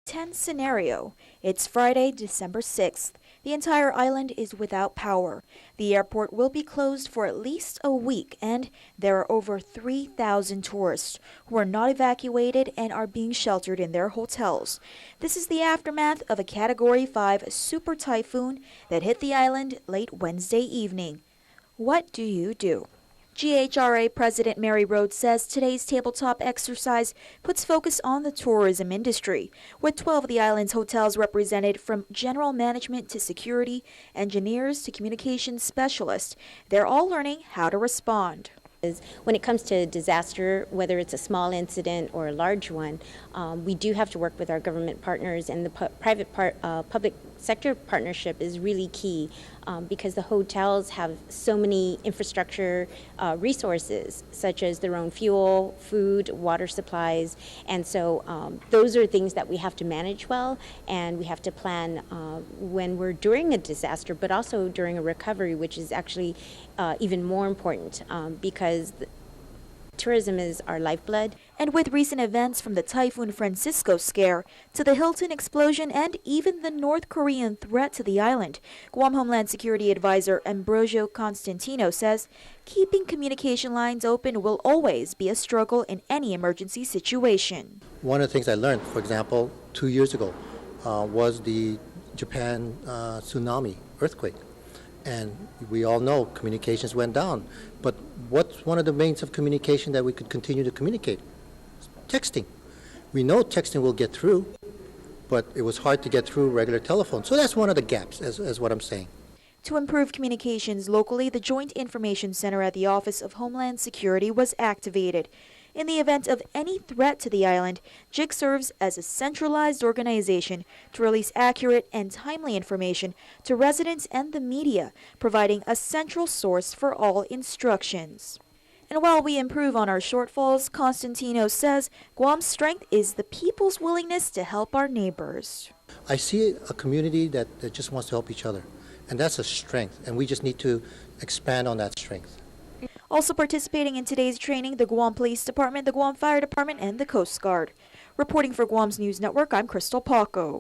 tense scenario. It's Friday, December 6th. The entire island is without power. The airport will be closed for at least a week, and there are over 3,000 tourists who are not evacuated and are being sheltered in their hotels. This is the aftermath of a Category 5 super typhoon that hit the island late Wednesday evening. What do you do? GHRA President Mary Rhodes says today's tabletop exercise puts focus on the tourism industry, with 12 of the island's hotels represented, from general management to security, engineers to communications specialists. They're all learning how to respond. When it comes to disaster, whether it's a small incident or a large one, we do have to work with our government partners, and the public sector partnership is really key because the hotels have so many infrastructure resources, such as their own fuel, food, water supplies, and so those are things that we have to manage well, and we have to plan when we're during a disaster, but also during a recovery, which is actually even more important because tourism is our lifeblood. And with recent events from the Typhoon Francisco scare to the Hilton explosion and even the North Korean threat to the island, Guam Homeland Security Advisor Ambrosio Constantino says keeping communication lines open will always be a struggle in any emergency situation. One of the things I learned, for example, 2 years ago, was the Japan tsunami earthquake. And we all know communications went down. But what's one of the means of communication that we could continue to communicate? Texting. We know texting will get through, but it was hard to get through regular telephone. So that's one of the gaps, as what I'm saying. To improve communications locally, the Joint Information Center at the Office of Homeland Security was activated. In the event of any threat to the island, JIC serves as a centralized organization to release accurate and timely information to residents and the media, providing a central source for all instructions. And while we improve on our shortfalls, Constantino says Guam's strength is the people's willingness to help our neighbors. I see a community that just wants to help each other, and that's a strength, and we just need to expand on that strength. Also participating in today's training, the Guam Police Department, the Guam Fire Department, and the Coast Guard. Reporting for Guam's News Network, I'm Crystal Paco.